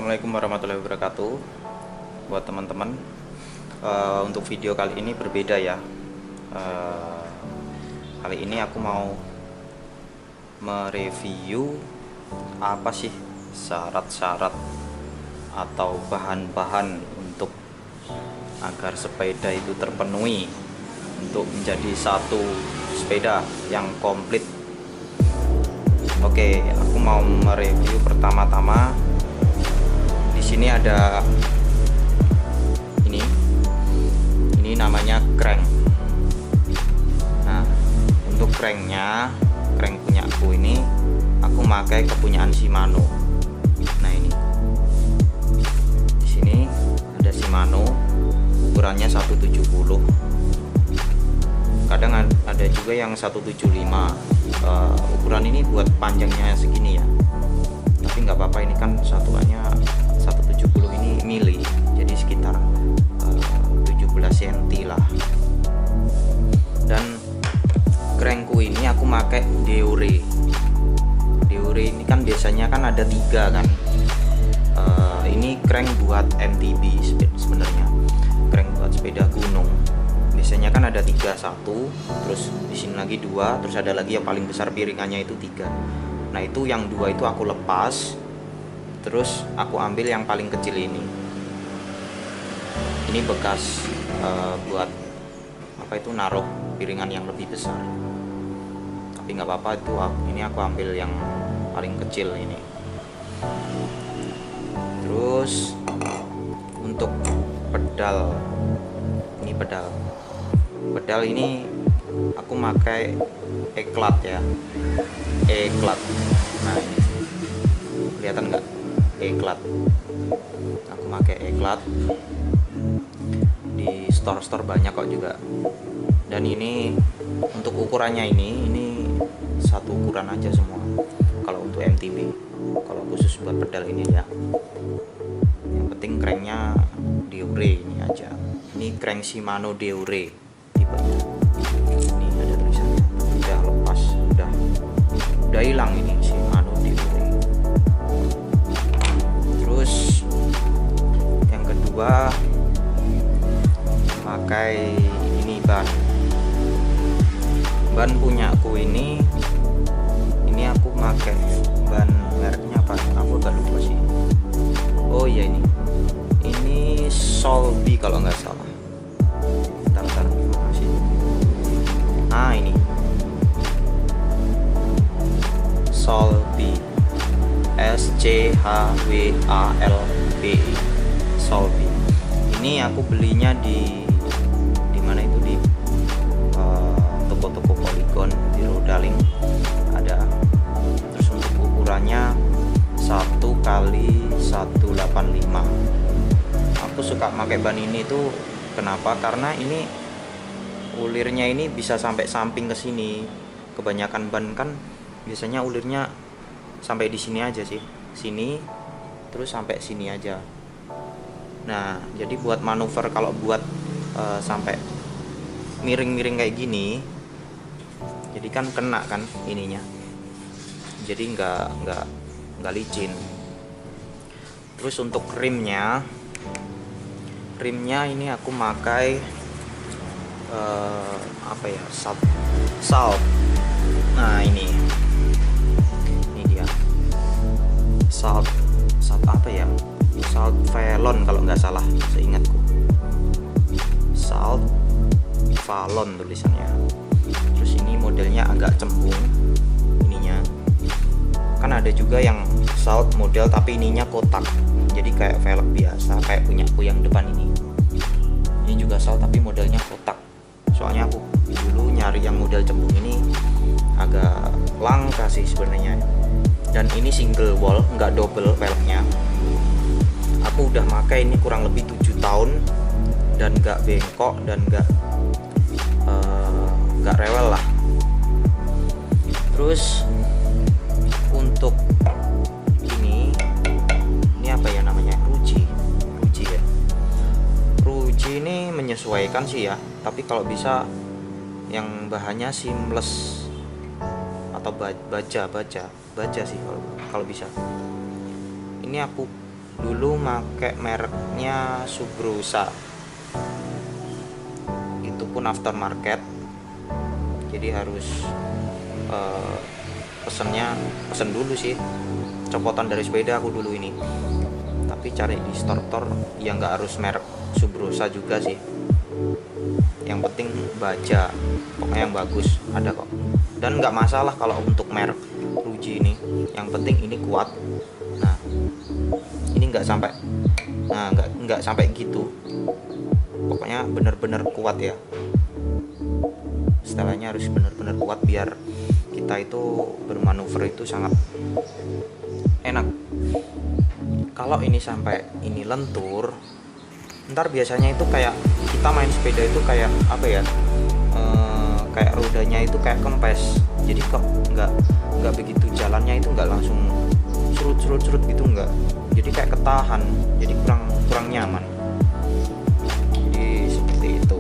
Assalamualaikum warahmatullahi wabarakatuh. Buat teman-teman, untuk video kali ini berbeda ya. Kali ini aku mau mereview apa sih syarat-syarat atau bahan-bahan untuk agar sepeda itu terpenuhi untuk menjadi satu sepeda yang komplit. Oke, aku mau mereview pertama-tama. Di sini ada ini namanya crank. Nah, untuk cranknya, crank punya aku ini aku pakai kepunyaan Shimano. Nah, ini di sini ada Shimano, ukurannya 170. Kadang ada juga yang 175. Ukuran ini buat panjangnya segini ya, tapi nggak apa-apa, ini kan satuannya 170 ini mili, jadi sekitar 17 cm lah. Dan crankku ini aku pakai Deore. Deore ini kan biasanya kan ada 3 kan. Ini crank buat MTB sebenarnya, crank buat sepeda gunung. Biasanya kan ada 3, 1, terus di sini lagi 2, terus ada lagi yang paling besar piringannya itu 3. Nah, itu yang 2 itu aku lepas, terus aku ambil yang paling kecil ini. Ini bekas buat apa itu, naruh piringan yang lebih besar. Tapi nggak apa-apa, itu ini aku ambil yang paling kecil ini. Terus untuk pedal, ini pedal ini aku pakai eklat ya, eklat. Nah, ini kelihatan nggak, eklat. Aku pakai eklat di store-store banyak kok juga. Dan ini untuk ukurannya ini satu ukuran aja semua kalau untuk MTB. Kalau khusus buat pedal ini ya, yang penting cranknya Deore ini aja. Ini crank Shimano Deore. Ini ada tulisannya, udah lepas, udah hilang ini Shimano Deore. Terus yang kedua pakai ini ban punya aku ini aku pakai ban mereknya apa, aku agak lupa sih. Oh iya, ini Solby kalau nggak salah. Bentar, makasih. Nah, ini Solby, SCHWALB, Solby. Ini aku belinya di mana itu, di toko-toko Polygon, di Rodaling ada. Terus untuk ukurannya 1x185. Aku suka pakai ban ini tuh kenapa? Karena ini ulirnya ini bisa sampai samping ke sini. Kebanyakan ban kan biasanya ulirnya sampai di sini aja sih, sini terus sampai sini aja. Nah, jadi buat manuver kalau buat sampai miring-miring kayak gini, jadi kan kena kan ininya, jadi nggak licin. Terus untuk rimnya ini aku pakai apa ya, salt. Nah, ini dia salt apa ya, Salt Valon kalau nggak salah, seingatku Salt Valon tulisannya. Terus ini modelnya agak cembung ininya. Kan ada juga yang Salt model tapi ininya kotak, jadi kayak velg biasa, kayak punya aku yang depan ini. Ini juga Salt tapi modelnya kotak. Soalnya aku dulu nyari yang model cembung ini agak langka sih sebenarnya. Dan ini single wall, nggak double velgnya. Aku udah pakai ini kurang lebih 7 tahun dan nggak bengkok dan nggak rewel lah. Terus untuk ini apa ya namanya, ruji ya. Ruji ini menyesuaikan sih ya, tapi kalau bisa yang bahannya seamless atau baja sih kalau bisa. Ini aku dulu make mereknya Subrosa, itu pun aftermarket, jadi harus pesen dulu sih, copotan dari sepeda aku dulu ini. Tapi cari di store yang nggak harus merek Subrosa juga sih, yang penting baja, pokoknya yang bagus ada kok. Dan nggak masalah kalau untuk merek Ruji ini, yang penting ini kuat. Nah ini nggak sampai gitu, pokoknya bener-bener kuat ya, setelahnya harus bener-bener kuat biar kita itu bermanuver itu sangat enak. Kalau ini sampai ini lentur, ntar biasanya itu kayak kita main sepeda itu kayak apa ya, kayak rodanya itu kayak kempes, jadi kok nggak begitu jalannya itu nggak langsung surut gitu, nggak, jadi kayak ketahan, jadi kurang nyaman, jadi seperti itu.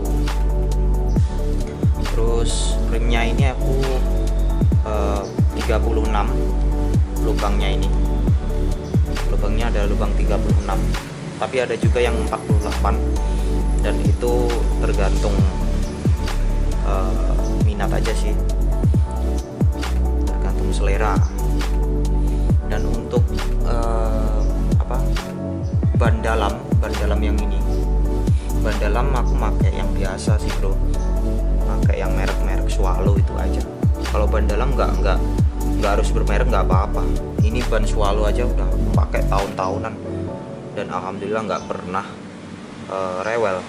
Terus remnya ini aku 36 lubangnya, ini lubangnya ada lubang 36, tapi ada juga yang 48, dan itu tergantung minat aja sih, tergantung selera. Dan untuk ban dalam yang ini, ban dalam aku pakai yang biasa sih bro, pakai yang merek Swallow itu aja. Kalau ban dalam nggak harus bermerek, nggak apa-apa. Ini ban Swallow aja udah pakai tahun-tahunan dan alhamdulillah nggak pernah rewel.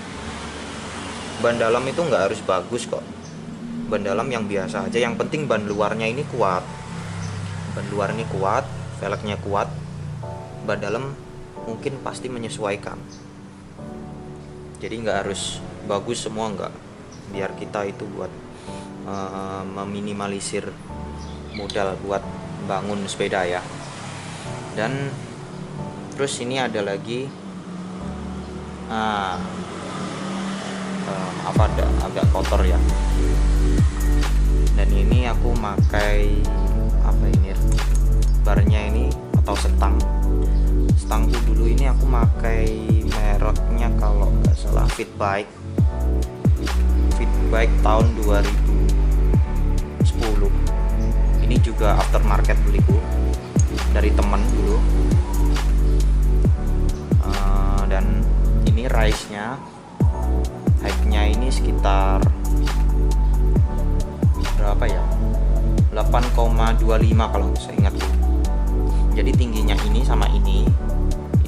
Ban dalam itu nggak harus bagus kok, ban dalam yang biasa aja, yang penting ban luarnya ini kuat. Ban luar ini kuat, velgnya kuat, ban dalam mungkin pasti menyesuaikan. Jadi nggak harus bagus semua, nggak, biar kita itu buat meminimalisir modal buat bangun sepeda ya. Dan terus ini ada lagi agak kotor ya, dan ini aku pakai apa ini, barnya ini atau stangku dulu ini aku pakai mereknya kalau nggak salah Fitbike tahun 2010. Ini juga aftermarket beliku dari teman dulu. Dan ini rise-nya, height-nya ini sekitar berapa ya, 8,25 kalau saya ingat. Jadi tingginya ini sama ini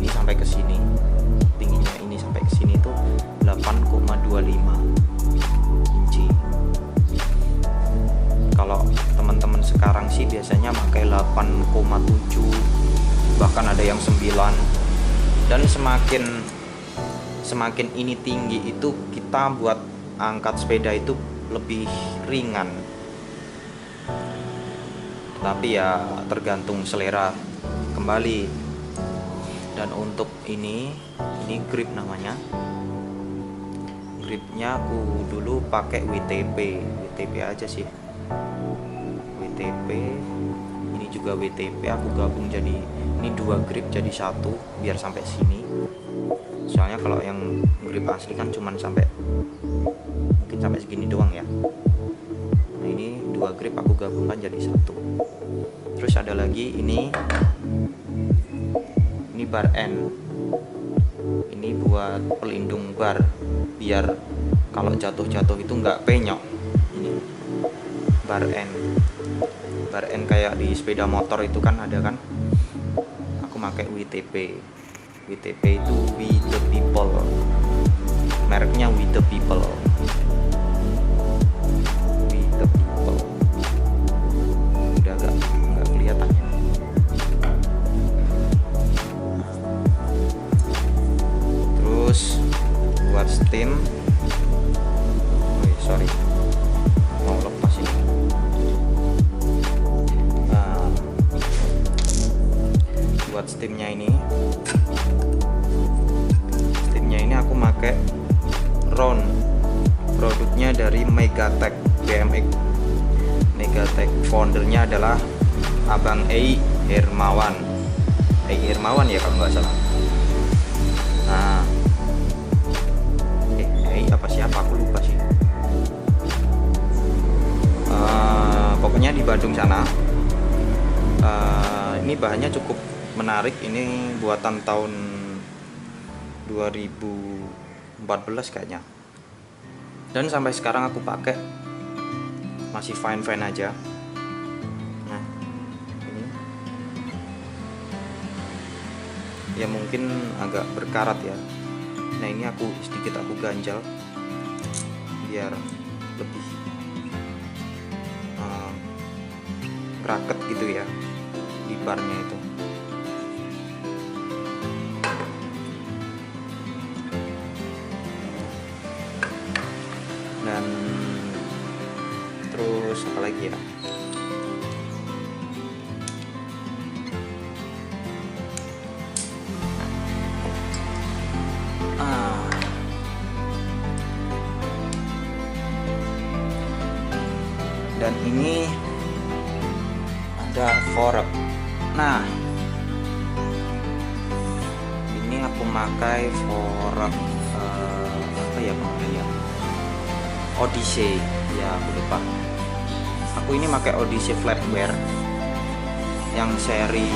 sampai ke sini, tingginya ini sampai ke sini tuh 8,25 inci. Kalau teman-teman sekarang sih biasanya pakai 8,7, bahkan ada yang 9. Dan semakin ini tinggi itu kita buat angkat sepeda itu lebih ringan. Tapi ya tergantung selera kembali. Dan untuk ini grip namanya. Gripnya aku dulu pakai WTP aja sih. WTP, ini juga WTP, aku gabung jadi ini 2 grip jadi 1 biar sampai sini. Soalnya kalau yang grip asli kan cuman mungkin sampai segini doang ya. Nah ini 2 grip aku gabungkan jadi 1. Terus ada lagi ini bar end. Ini buat pelindung bar biar kalau jatuh itu nggak penyok. Ini bar end kayak di sepeda motor itu kan ada kan. Aku pakai WTP itu We The People, mereknya We The People. Udah nggak kelihatan ya. Terus buat steam, sorry mau lepas ini. Buat steamnya ini aku pakai round, produknya dari Megatech BMX. Megatech foundernya adalah Abang Ei Hermawan ya kalau nggak salah. Nah, apa siapa aku lupa sih. Pokoknya di Bandung sana. Ini bahannya cukup menarik. Ini buatan tahun 2014 kayaknya. Dan sampai sekarang aku pakai masih fine aja. Nah, ini ya mungkin agak berkarat ya. Nah, ini sedikit aku ganjal biar lebih raket gitu ya di barnya itu. Dan terus apa lagi ya? Dan ini ada fork. Nah, ini aku pakai fork apa ya namanya? Odyssey. Ya, aku lupa. Aku ini pakai Odyssey flatware yang seri.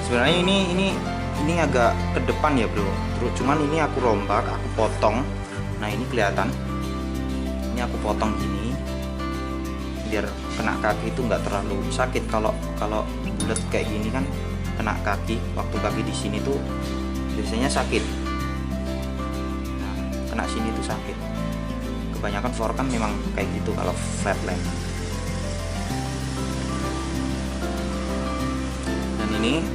Sebenarnya ini agak ke depan ya, bro. Terus cuman ini aku rombak, aku potong. Nah, ini kelihatan. Ini aku potong gini biar kena kaki itu nggak terlalu sakit. Kalau bulat kayak gini kan kena kaki, waktu kaki di sini tuh biasanya sakit. Nah, kena sini tuh sakit. Kebanyakan fork kan memang kayak gitu kalau flatland. Dan ini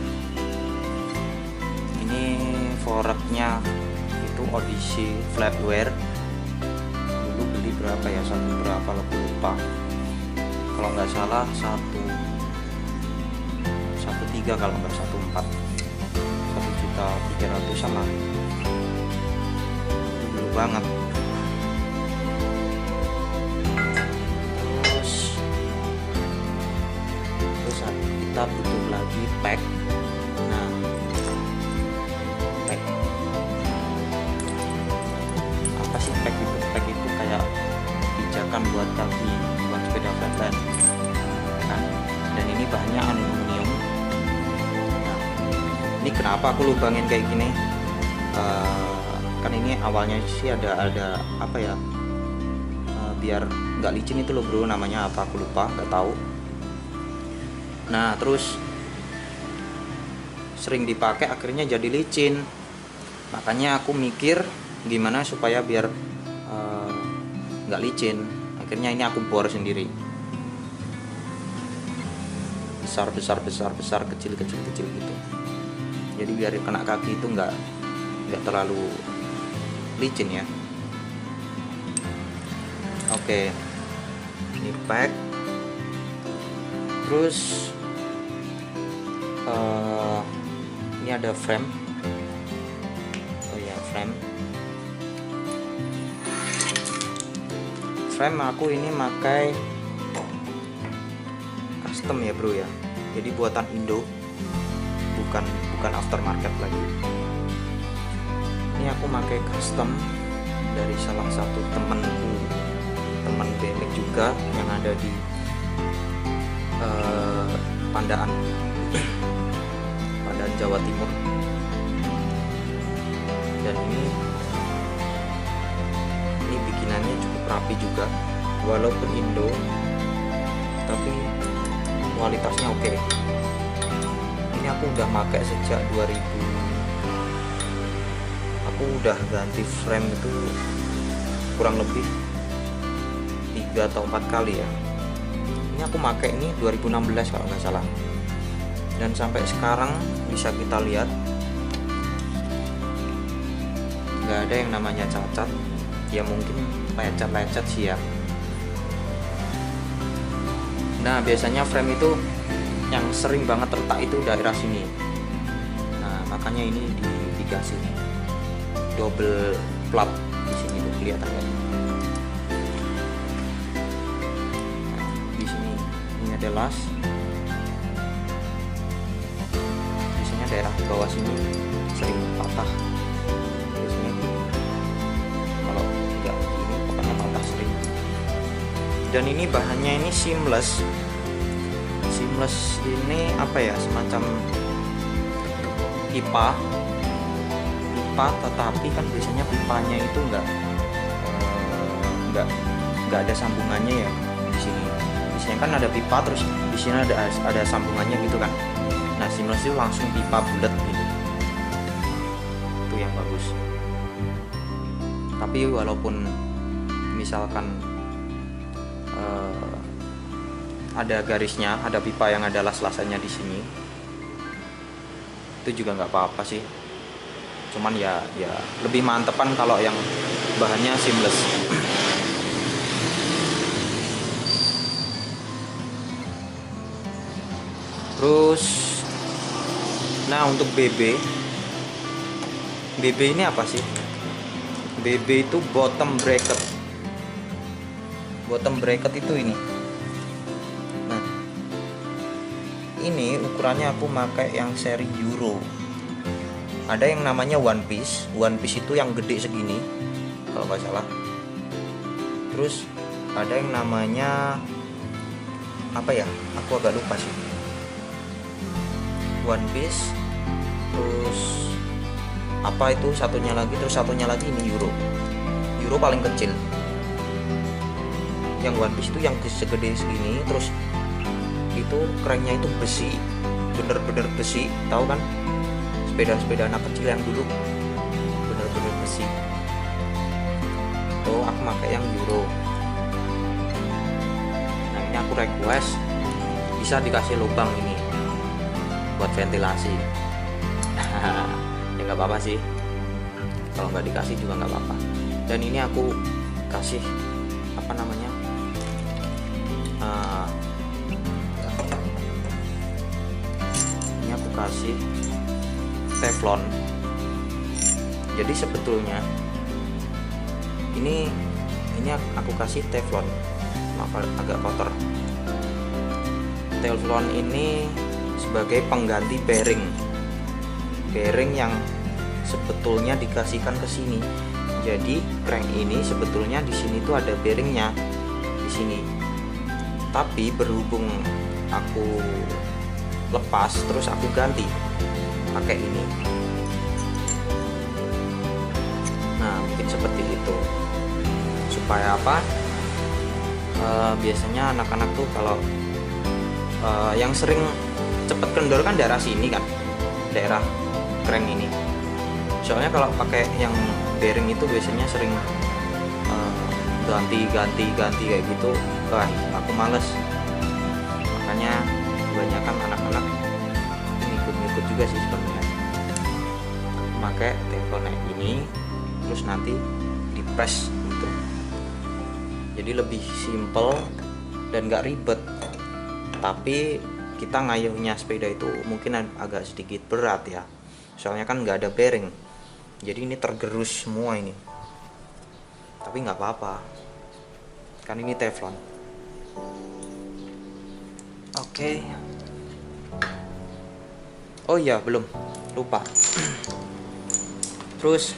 forknya itu Odyssey flatware. Dulu beli berapa ya? Berapa lupa. Kalau nggak salah 1,3 kalau nggak 1,4, 1.300.000 sama. Dulu banget. Terus kita butuh lagi pack. Nah, pack apa sih pack itu? Pack itu kayak pijakan buat kaki, buat sepeda flatland. Nah, dan ini bahannya aluminium. Nah, ini kenapa aku lubangin kayak gini? Kan ini awalnya sih ada apa ya? Biar nggak licin itu loh, bro. Namanya apa aku lupa, nggak tahu. Nah, terus sering dipakai akhirnya jadi licin. Makanya aku mikir gimana supaya biar nggak licin. Akhirnya ini aku bor sendiri. Besar, kecil gitu. Jadi biar kena kaki itu nggak terlalu licin ya. Oke. Ini pack. Terus ini ada frame. Oh ya, frame aku ini pakai custom ya, bro ya. Jadi buatan Indo, bukan aftermarket lagi. Ini aku pakai custom dari salah satu teman BMX juga yang ada di Pandaan Jawa Timur. Dan ini bikinannya cukup rapi juga, walaupun Indo tapi kualitasnya oke. Ini aku udah pakai sejak 2000. Aku udah ganti frame itu kurang lebih 3 atau 4 kali ya. Ini aku pakai ini 2016 kalau nggak salah. Dan sampai sekarang bisa kita lihat nggak ada yang namanya cacat. Ya mungkin lecet sih ya. Nah, biasanya frame itu yang sering banget retak itu daerah sini. Nah, makanya ini dikasih double plat di sini tuh, kelihatan kan? Di sini ini ada las. Biasanya daerah bawah sini sering patah biasanya. Kalau nggak ini pokoknya patah sering. Dan ini bahannya ini seamless. Seamless ini apa ya, semacam pipa, tetapi kan biasanya pipanya itu nggak ada sambungannya ya di sini. Biasanya kan ada pipa terus di sini ada sambungannya gitu kan. Nah, seamless itu langsung pipa bulat gitu. Itu yang bagus. Tapi walaupun misalkan ada garisnya, ada pipa yang ada las-lasannya di sini, itu juga nggak apa-apa sih. Cuman ya lebih mantepan kalau yang bahannya seamless. Terus, nah untuk BB ini apa sih? BB itu bottom bracket. Bottom bracket itu ini. Nah, ini ukurannya aku pakai yang seri Euro. Ada yang namanya one piece. One piece itu yang gede segini, kalau nggak salah. Terus ada yang namanya apa ya? Aku agak lupa sih. One piece. Terus apa itu satunya lagi? Terus satunya lagi ini Euro. Euro paling kecil. Yang one piece itu yang segede segini. Terus itu kerennya itu besi, bener-bener besi, tahu kan? Sepeda anak kecil yang dulu bener-bener besi. Tuh aku pakai yang Euro. Nah, ini aku request bisa dikasih lubang ini buat ventilasi. Ya nggak apa-apa sih, kalau nggak dikasih juga nggak apa-apa. Dan ini aku kasih apa namanya, ini aku kasih teflon. Jadi sebetulnya ini aku kasih teflon, maaf agak kotor. Teflon ini sebagai pengganti bearing yang sebetulnya dikasihkan ke sini. Jadi crank ini sebetulnya di sini tuh ada bearingnya di sini. Tapi berhubung aku lepas terus aku ganti pakai ini. Nah, mungkin seperti itu. Supaya apa? Biasanya anak-anak tuh kalau yang sering cepet kendor kan daerah sini kan, daerah crank ini. Soalnya kalau pakai yang bearing itu biasanya sering ganti kayak gitu. Wah, aku males. Makanya kebanyakan anak-anak ngikut juga sih sebenarnya. Pakai teflon ini terus nanti dipres gitu. Jadi lebih simple dan gak ribet. Tapi kita ngayuhnya sepeda itu mungkin agak sedikit berat ya. Soalnya kan nggak ada bearing. Jadi ini tergerus semua ini. Tapi nggak apa-apa. Kan ini teflon. Oke. Oh iya, belum. Lupa. Terus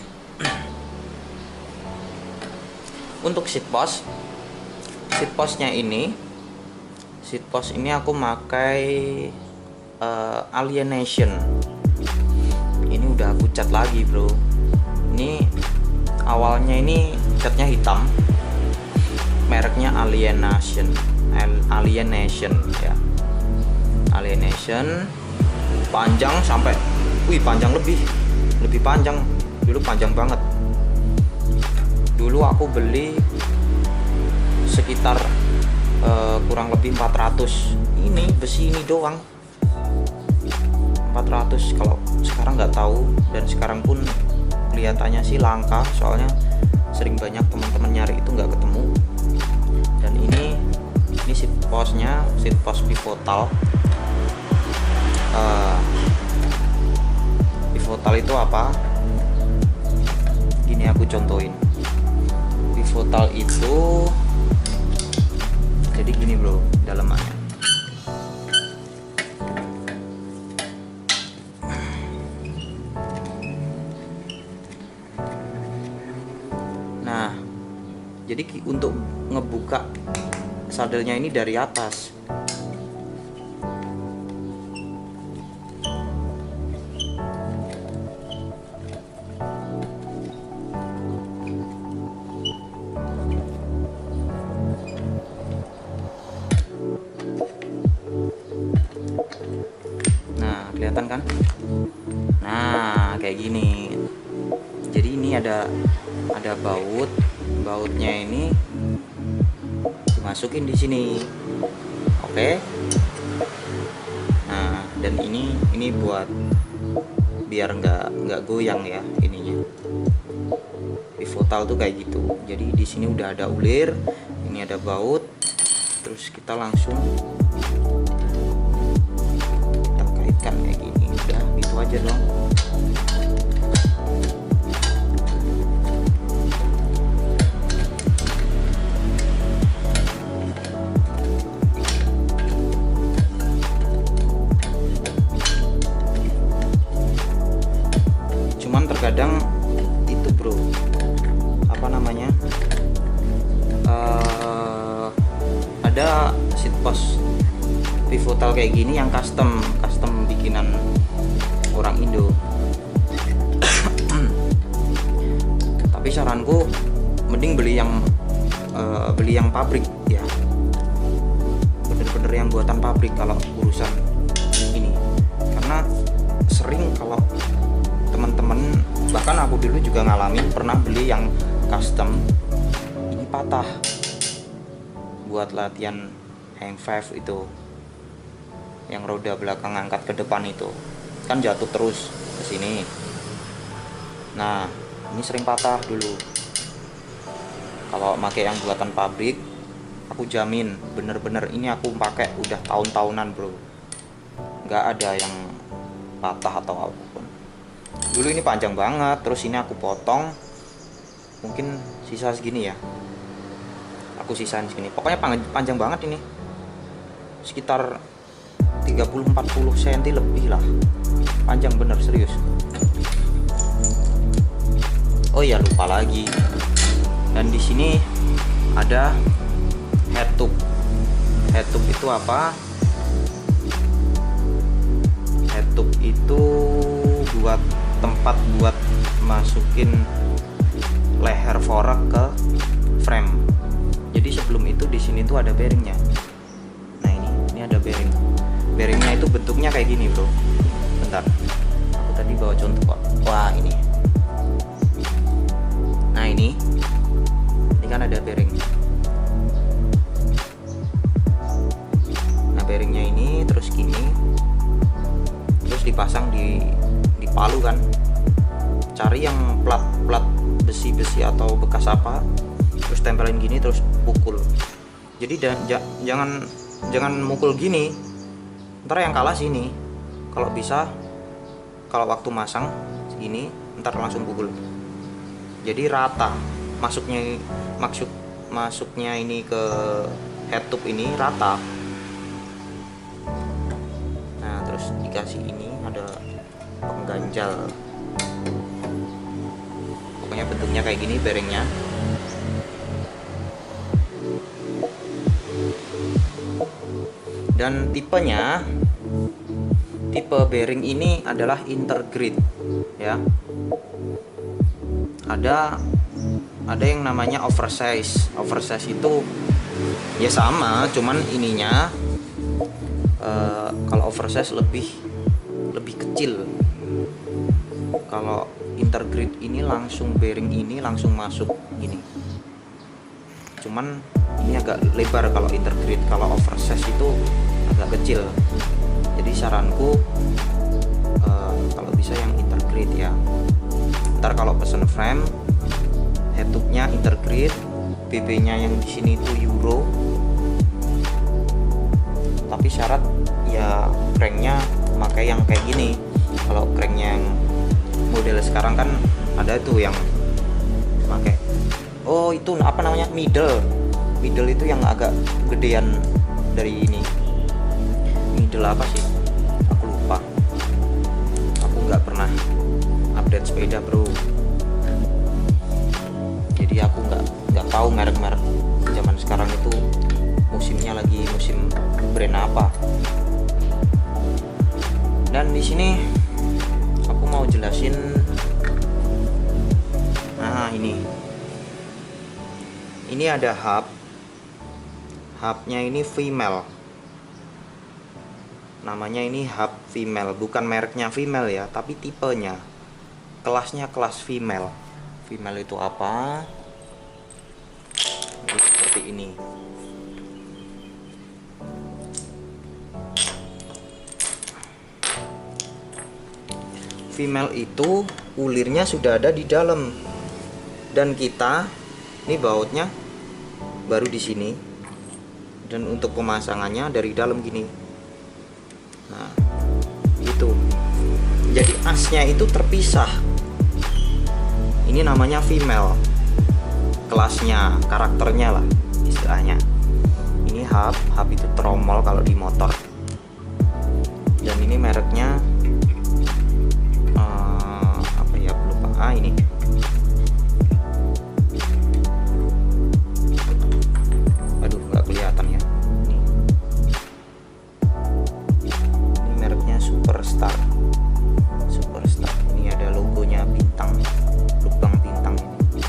untuk seat postnya ini aku pakai Alienation. Ini udah aku cat lagi bro. Ini awalnya ini catnya hitam, mereknya Alienation ya. Alienation panjang sampai, panjang lebih panjang. Dulu panjang banget. Dulu aku beli sekitar kurang lebih 400. Ini besi ini doang 400. Kalau sekarang nggak tahu, dan sekarang pun kelihatannya sih langka, soalnya sering banyak teman-teman nyari itu nggak ketemu. Dan ini seat post pivotal. Pivotal itu apa? Gini aku contohin. Pivotal itu jadi gini bro, dalemannya. Jadi untuk ngebuka sadelnya ini dari atas. Nah, kelihatan kan? Nah, kayak gini. Jadi ini ada bautnya ini dimasukin di sini. Oke. Nah, dan ini buat biar nggak goyang ya ininya. Pivotal tuh kayak gitu. Jadi di sini udah ada ulir, ini ada baut. Terus kita langsung kita kaitkan kayak gini. Udah gitu aja dong. Cuman terkadang itu bro, apa namanya, ada seat post pivotal kayak gini yang custom bikinan orang Indo. Tapi saranku mending beli yang pabrik ya, bener-bener yang buatan pabrik kalau urusan ini. Karena sering kalau teman-teman, bahkan aku dulu juga ngalamin pernah beli yang custom, ini patah buat latihan hang five itu, yang roda belakang angkat ke depan itu kan jatuh terus ke sini. Nah, ini sering patah dulu. Kalau pakai yang buatan pabrik, aku jamin bener-bener ini aku pakai udah tahun-tahunan bro, nggak ada yang patah atau apapun. Dulu ini panjang banget, terus ini aku potong, mungkin sisa segini ya, aku sisain segini. Pokoknya panjang banget ini, sekitar 30-40 cm lebih lah, panjang bener serius. Oh ya, lupa lagi, dan di sini ada head tube. Head tube itu apa? Head tube itu buat tempat buat masukin leher fork ke frame. Jadi sebelum itu di sini tuh ada bearingnya. Nah, ini ada bearing. Bearingnya itu bentuknya kayak gini bro. Bentar, aku tadi bawa contoh kok. Wah, ini. Nah, ini kan ada bearing. Nah, bearingnya ini terus gini, terus dipasang di palu kan. Cari yang plat besi atau bekas apa, terus tempelin gini, terus pukul. Jadi jangan mukul gini, ntar yang kalah sini. Kalau bisa, kalau waktu masang segini, ntar langsung pukul. Jadi rata masuknya ini ke head tube ini rata. Nah, terus dikasih ini ada pengganjal. Pokoknya bentuknya kayak gini bearingnya. Dan tipe bearing ini adalah intergrade ya. Ada yang namanya oversize. Oversize itu ya sama, cuman ininya kalau oversize lebih kecil. Kalau intergrade ini langsung bearing ini langsung masuk gini. Cuman ini agak lebar kalau intergrade. Kalau oversize itu agak kecil. Jadi saranku kalau bisa yang intergrade ya. Ntar kalau pesen frame, head tube-nya intergrade, BB-nya yang di sini itu Euro. Tapi syarat ya cranknya pakai yang kayak gini. Kalau cranknya yang model sekarang kan ada tuh yang pakai, oh itu apa namanya, middle itu yang agak gedean dari ini. Middle apa sih? Aku lupa. Aku nggak pernah update sepeda bro. Jadi aku nggak tahu merek-merek zaman sekarang itu musimnya lagi musim brand apa. Dan di sini aku mau jelasin, nah ini ada hubnya ini female, namanya ini hub female, bukan mereknya female ya, tapi tipenya, kelasnya kelas female. Female itu apa? Seperti ini. Female itu ulirnya sudah ada di dalam, dan kita ini bautnya baru di sini, dan untuk pemasangannya dari dalam gini. Nah, itu. Jadi asnya itu terpisah. Ini namanya female. Kelasnya, karakternya lah istilahnya. Ini hub itu tromol kalau di motor. Dan ini mereknya apa ya, lupa. Ini. Aduh, nggak kelihatan ya. Ini mereknya Superstar. Ini ada logonya bintang, lubang bintang ini.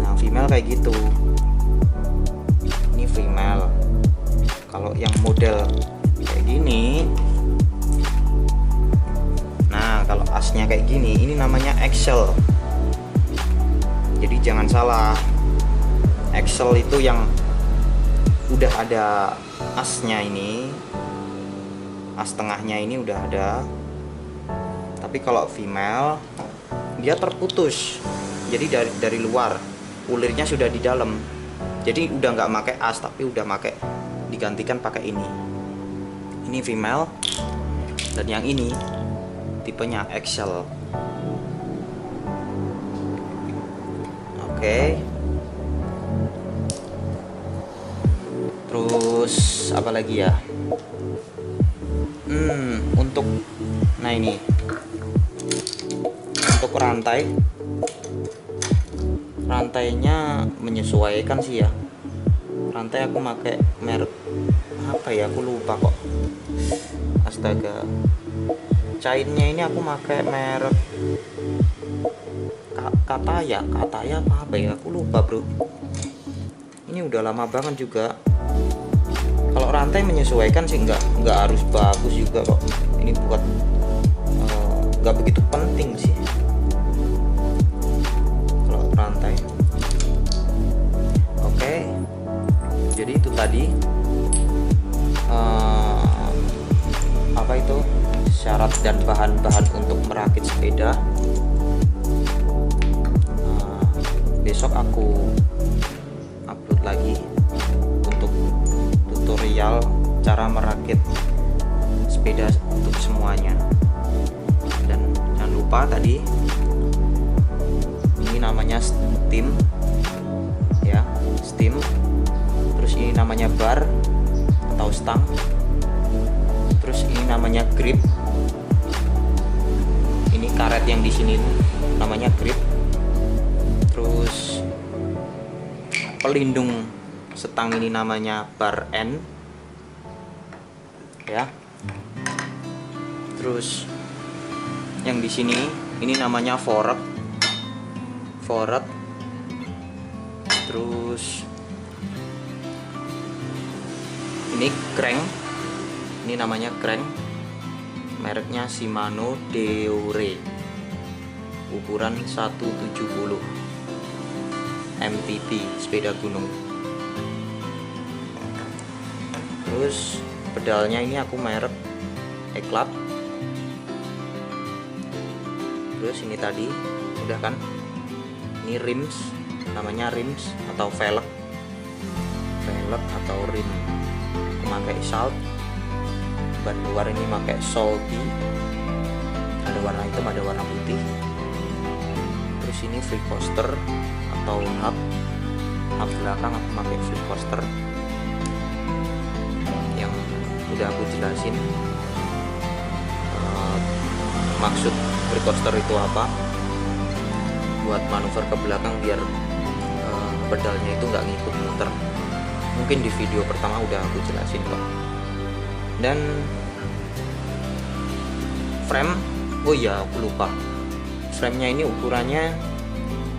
Nah, female kayak gitu. Ini female. Kalau yang model kayak gini, nah kalau asnya kayak gini, ini namanya Excel. Jadi jangan salah, Excel itu yang udah ada asnya ini, as tengahnya ini udah ada. Tapi kalau female dia terputus, jadi dari luar, ulirnya sudah di dalam. Jadi udah nggak pakai as, tapi udah pakai, digantikan pakai ini. Ini female, dan yang ini tipenya Excel. Oke. Terus apa lagi ya? Untuk, nah ini untuk rantainya menyesuaikan sih ya. Rantai aku pakai merek apa ya, aku lupa kok. Astaga. Chainnya ini aku pakai merek Kataya apa ya, aku lupa bro. Ini udah lama banget juga. Kalau rantai menyesuaikan sih nggak harus bagus juga kok. Ini buat nggak begitu penting sih kalau rantai. Oke, jadi itu tadi apa itu syarat dan bahan-bahan untuk merakit sepeda. Besok aku upload lagi untuk tutorial cara merakit sepeda untuk semuanya. Dan jangan lupa tadi ini namanya stem ya, stem. Terus ini namanya bar atau stang. Terus ini namanya grip. Ini karet yang di sini namanya grip. Terus pelindung setang ini namanya bar end ya. Terus yang di sini ini namanya fork. Terus ini crank, ini namanya crank, mereknya Shimano Deore, ukuran 170 MTT, sepeda gunung. Terus pedalnya ini aku merek Eclat. Terus ini tadi udah kan, ini rims, namanya rims atau velg atau rim. Aku pakai Salt. Ban luar ini pakai Salty, ada warna hitam, ada warna putih. Terus ini free coaster atau hub belakang aku pakai free coaster yang udah aku jelasin maksud free coaster itu apa, buat manuver ke belakang biar pedalnya itu nggak ngikut muter. Mungkin di video pertama udah aku jelasin kok. Dan frame, oh iya aku lupa, framenya ini ukurannya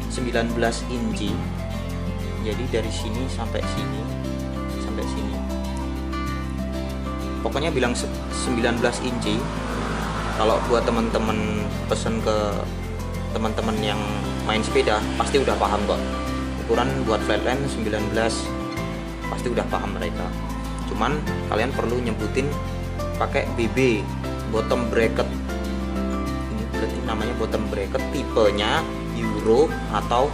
19 inci. Jadi dari sini sampai sini, pokoknya bilang 19 inci. Kalau buat teman-teman pesen ke teman-teman yang main sepeda pasti udah paham kok. Ukuran buat flatland 19 pasti udah paham mereka. Cuman kalian perlu nyebutin pakai BB, bottom bracket. Ini berarti namanya bottom bracket, tipenya Euro atau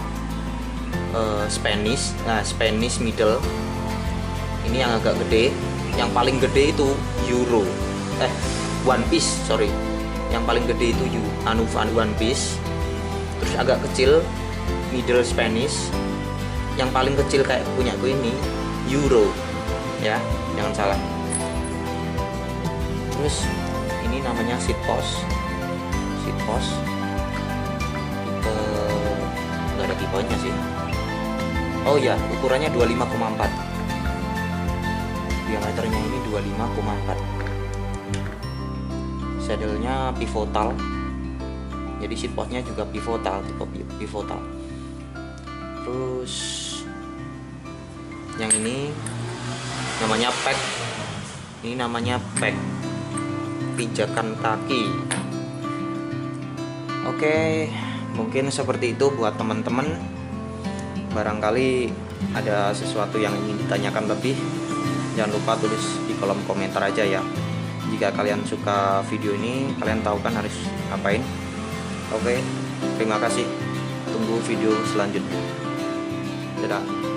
Spanish. Nah, Spanish middle. Ini yang agak gede. Yang paling gede itu Euro. One Piece, sorry. Yang paling gede itu One Piece. Terus agak kecil middle Spanish. Yang paling kecil kayak punya gue ini Euro. Ya, jangan salah. Terus ini namanya seat post. Tipe nggak ada tipenya sih. Oh ya, ukurannya 25,4. Diameternya ini 25,4. Saddle-nya pivotal. Jadi seat postnya juga pivotal, tipe pivotal. Terus yang ini namanya pack. Ini namanya pack, pijakan kaki. Oke, mungkin seperti itu buat teman-teman. Barangkali ada sesuatu yang ingin ditanyakan lebih, jangan lupa tulis di kolom komentar aja ya. Jika kalian suka video ini, kalian tahu kan harus ngapain. Oke, terima kasih. Tunggu video selanjutnya. Dadah.